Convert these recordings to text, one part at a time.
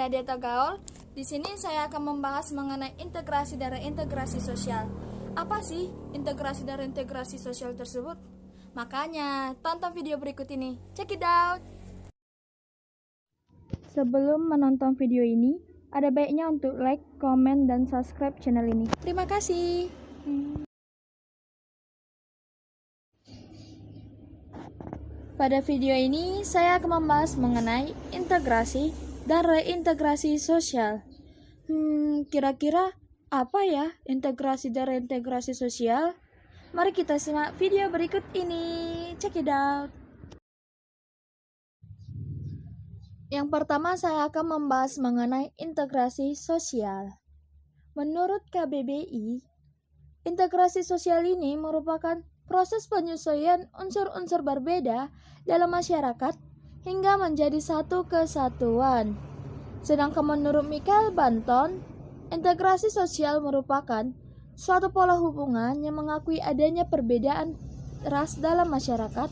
Nadia Tagaol. Di sini saya akan membahas mengenai integrasi dan reintegrasi sosial. Apa sih integrasi dan reintegrasi sosial tersebut? Makanya, tonton video berikut ini. Check it out! Sebelum menonton video ini, ada baiknya untuk like, komen, dan subscribe channel ini. Terima kasih! Pada video ini, saya akan membahas mengenai integrasi dan reintegrasi sosial. Kira-kira apa ya integrasi dan reintegrasi sosial? Mari kita simak video berikut ini. Check it out. Yang pertama, saya akan membahas mengenai integrasi sosial. Menurut KBBI, integrasi sosial ini merupakan proses penyesuaian unsur-unsur berbeda dalam masyarakat hingga menjadi satu kesatuan. Sedangkan menurut Michael Banton, integrasi sosial merupakan suatu pola hubungan yang mengakui adanya perbedaan ras dalam masyarakat,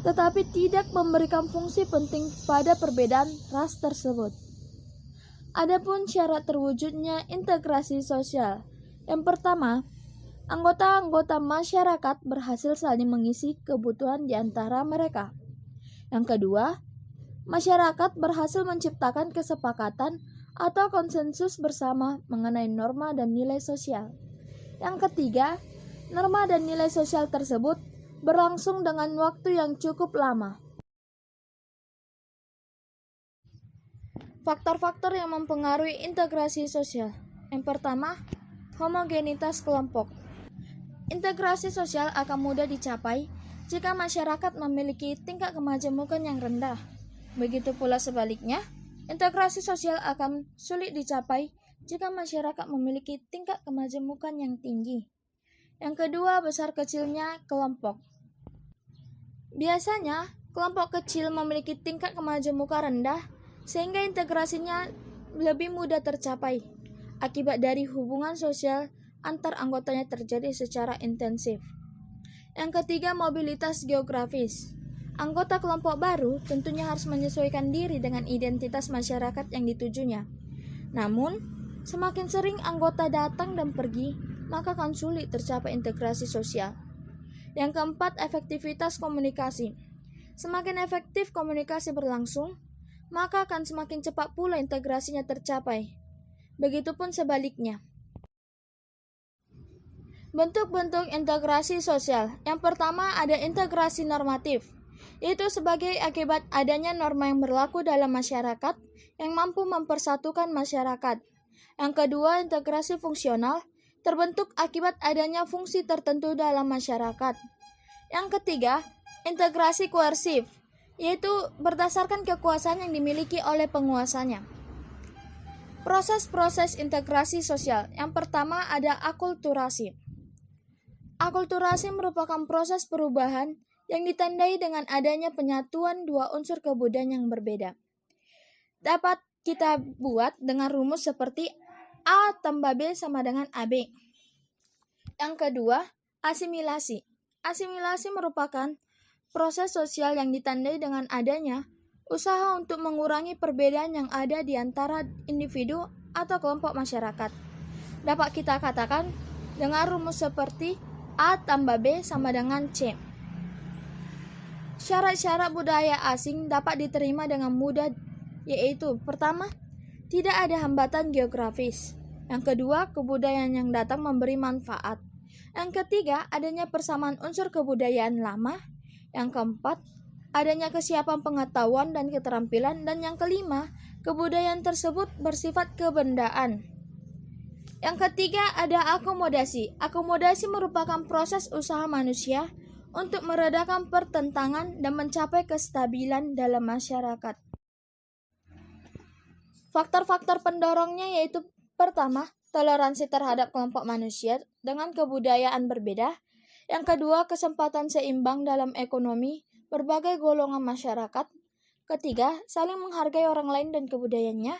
tetapi tidak memberikan fungsi penting pada perbedaan ras tersebut. Adapun syarat terwujudnya integrasi sosial. Yang pertama, anggota-anggota masyarakat berhasil saling mengisi kebutuhan di antara mereka. Yang kedua, masyarakat berhasil menciptakan kesepakatan atau konsensus bersama mengenai norma dan nilai sosial. Yang ketiga, norma dan nilai sosial tersebut berlangsung dengan waktu yang cukup lama. Faktor-faktor yang mempengaruhi integrasi sosial. Yang pertama, homogenitas kelompok. Integrasi sosial akan mudah dicapai jika masyarakat memiliki tingkat kemajemukan yang rendah. Begitu pula sebaliknya, integrasi sosial akan sulit dicapai jika masyarakat memiliki tingkat kemajemukan yang tinggi. Yang kedua, besar kecilnya kelompok. Biasanya, kelompok kecil memiliki tingkat kemajemukan rendah sehingga integrasinya lebih mudah tercapai akibat dari hubungan sosial antar anggotanya terjadi secara intensif. Yang ketiga, mobilitas geografis. Anggota kelompok baru tentunya harus menyesuaikan diri dengan identitas masyarakat yang ditujunya. Namun, semakin sering anggota datang dan pergi, maka akan sulit tercapai integrasi sosial. Yang keempat, efektivitas komunikasi. Semakin efektif komunikasi berlangsung, maka akan semakin cepat pula integrasinya tercapai. Begitupun sebaliknya. Bentuk-bentuk integrasi sosial. Yang pertama ada integrasi normatif, yaitu sebagai akibat adanya norma yang berlaku dalam masyarakat yang mampu mempersatukan masyarakat. Yang kedua, integrasi fungsional, terbentuk akibat adanya fungsi tertentu dalam masyarakat. Yang ketiga, integrasi koersif, yaitu berdasarkan kekuasaan yang dimiliki oleh penguasanya. Proses-proses integrasi sosial. Yang pertama ada akulturasi. Akulturasi merupakan proses perubahan yang ditandai dengan adanya penyatuan dua unsur kebudayaan yang berbeda. Dapat kita buat dengan rumus seperti A tambah B sama dengan AB. Yang kedua, asimilasi. Asimilasi merupakan proses sosial yang ditandai dengan adanya usaha untuk mengurangi perbedaan yang ada di antara individu atau kelompok masyarakat. Dapat kita katakan dengan rumus seperti A tambah B sama dengan C. Syarat-syarat budaya asing dapat diterima dengan mudah, yaitu pertama, tidak ada hambatan geografis. Yang kedua, kebudayaan yang datang memberi manfaat. Yang ketiga, adanya persamaan unsur kebudayaan lama. Yang keempat, adanya kesiapan pengetahuan dan keterampilan. Dan yang kelima, kebudayaan tersebut bersifat kebendaan. Yang ketiga, ada akomodasi. Akomodasi merupakan proses usaha manusia untuk meredakan pertentangan dan mencapai kestabilan dalam masyarakat. Faktor-faktor pendorongnya yaitu pertama, toleransi terhadap kelompok manusia dengan kebudayaan berbeda. Yang kedua, kesempatan seimbang dalam ekonomi berbagai golongan masyarakat. Ketiga, saling menghargai orang lain dan kebudayaannya.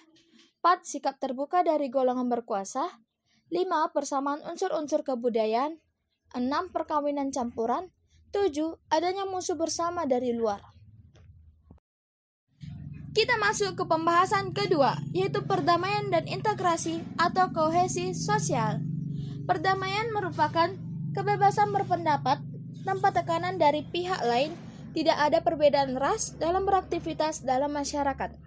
4. Sikap terbuka dari golongan berkuasa. 5. Persamaan unsur-unsur kebudayaan. 6. Perkawinan campuran. 7. Adanya musuh bersama dari luar. Kita masuk ke pembahasan kedua, yaitu perdamaian dan integrasi atau kohesi sosial. Perdamaian merupakan kebebasan berpendapat tanpa tekanan dari pihak lain, tidak ada perbedaan ras dalam beraktivitas dalam masyarakat.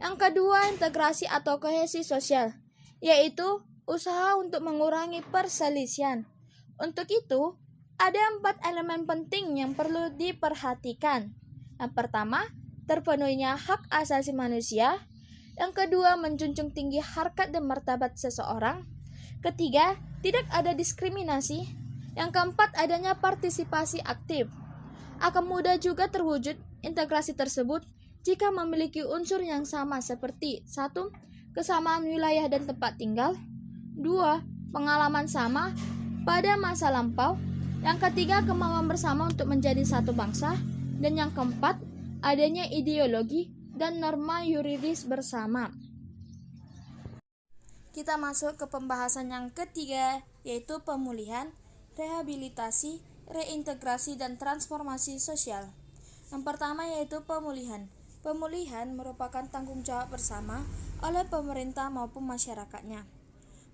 Yang kedua, integrasi atau kohesi sosial, yaitu usaha untuk mengurangi perselisihan. Untuk itu, ada 4 elemen penting yang perlu diperhatikan. Yang pertama, terpenuhinya hak asasi manusia. Yang kedua, menjunjung tinggi harkat dan martabat seseorang. Ketiga, tidak ada diskriminasi. Yang keempat, adanya partisipasi aktif. Akan mudah juga terwujud integrasi tersebut jika memiliki unsur yang sama seperti 1. Kesamaan wilayah dan tempat tinggal. 2. Pengalaman sama pada masa lampau. Yang ketiga, kemauan bersama untuk menjadi satu bangsa. Dan yang keempat, adanya ideologi dan norma yuridis bersama. Kita masuk ke pembahasan yang ketiga, yaitu pemulihan, rehabilitasi, reintegrasi, dan transformasi sosial. Yang pertama yaitu pemulihan. Pemulihan merupakan tanggung jawab bersama oleh pemerintah maupun masyarakatnya.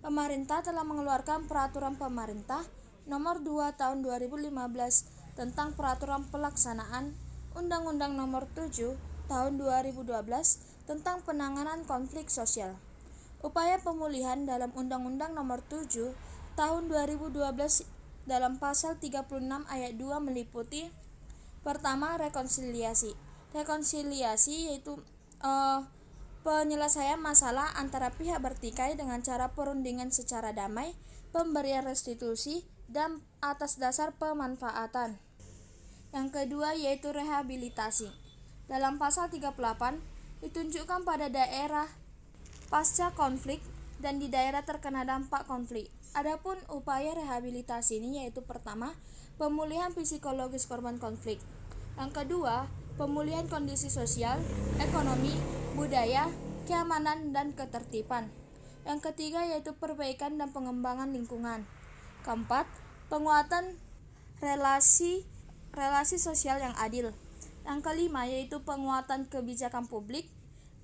Pemerintah telah mengeluarkan peraturan pemerintah nomor 2 tahun 2015 tentang peraturan pelaksanaan Undang-Undang nomor 7 tahun 2012 tentang penanganan konflik sosial. Upaya pemulihan dalam Undang-Undang nomor 7 tahun 2012 dalam pasal 36 ayat 2 meliputi: pertama, rekonsiliasi. Rekonsiliasi yaitu penyelesaian masalah antara pihak bertikai dengan cara perundingan secara damai, pemberian restitusi, dan atas dasar pemanfaatan. Yang kedua yaitu rehabilitasi. Dalam pasal 38 ditunjukkan pada daerah pasca konflik dan di daerah terkena dampak konflik. Adapun upaya rehabilitasi ini yaitu pertama, pemulihan psikologis korban konflik. Yang kedua, pemulihan kondisi sosial, ekonomi, budaya, keamanan, dan ketertiban. Yang ketiga yaitu perbaikan dan pengembangan lingkungan. Keempat, penguatan relasi sosial yang adil. Yang kelima yaitu penguatan kebijakan publik.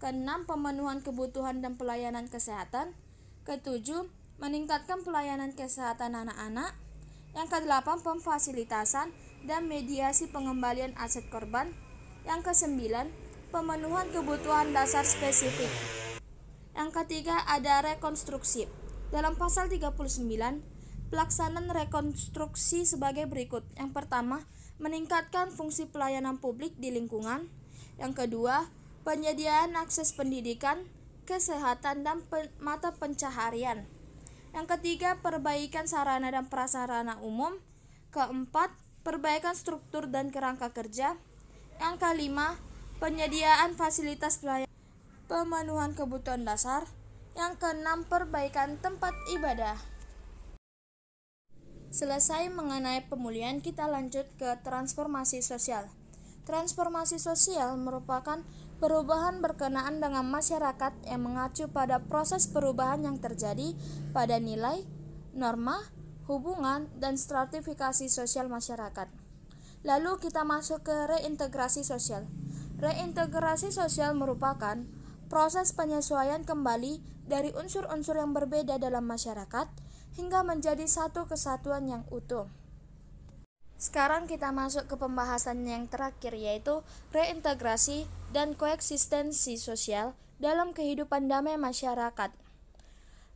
Keenam, pemenuhan kebutuhan dan pelayanan kesehatan. Ketujuh, meningkatkan pelayanan kesehatan anak-anak. Yang kedelapan, pemfasilitasan dan mediasi pengembalian aset korban. Yang kesembilan, pemenuhan kebutuhan dasar spesifik. Yang ketiga ada rekonstruksi. Dalam pasal 39, pelaksanaan rekonstruksi sebagai berikut. Yang pertama, meningkatkan fungsi pelayanan publik di lingkungan. Yang kedua, penyediaan akses pendidikan, kesehatan, dan mata pencaharian. Yang ketiga, perbaikan sarana dan prasarana umum. Keempat, perbaikan struktur dan kerangka kerja. Yang kelima, penyediaan fasilitas pelayanan, pemenuhan kebutuhan dasar. Yang keenam, perbaikan tempat ibadah. Selesai mengenai pemulihan, kita lanjut ke transformasi sosial. Transformasi sosial merupakan perubahan berkenaan dengan masyarakat yang mengacu pada proses perubahan yang terjadi pada nilai, norma, hubungan, dan stratifikasi sosial masyarakat. Lalu kita masuk ke reintegrasi sosial. Reintegrasi sosial merupakan proses penyesuaian kembali dari unsur-unsur yang berbeda dalam masyarakat hingga menjadi satu kesatuan yang utuh. Sekarang kita masuk ke pembahasan yang terakhir, yaitu reintegrasi dan koeksistensi sosial dalam kehidupan damai masyarakat.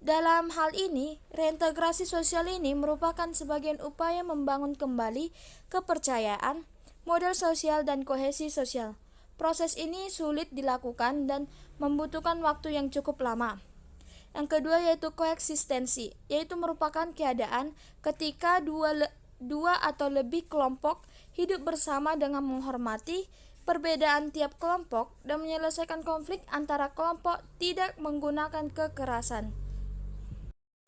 Dalam hal ini, reintegrasi sosial ini merupakan sebagian upaya membangun kembali kepercayaan, model sosial, dan kohesi sosial. Proses ini sulit dilakukan dan membutuhkan waktu yang cukup lama. Yang kedua yaitu koeksistensi, yaitu merupakan keadaan ketika dua atau lebih kelompok hidup bersama dengan menghormati perbedaan tiap kelompok dan menyelesaikan konflik antara kelompok tidak menggunakan kekerasan.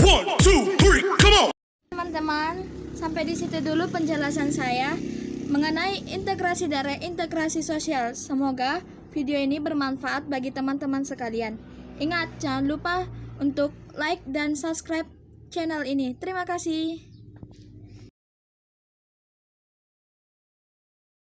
1, 2, 3, come on! Teman-teman, sampai di situ dulu penjelasan saya mengenai integrasi dan reintegrasi sosial. Semoga video ini bermanfaat bagi teman-teman sekalian. Ingat, jangan lupa untuk like dan subscribe channel ini. Terima kasih.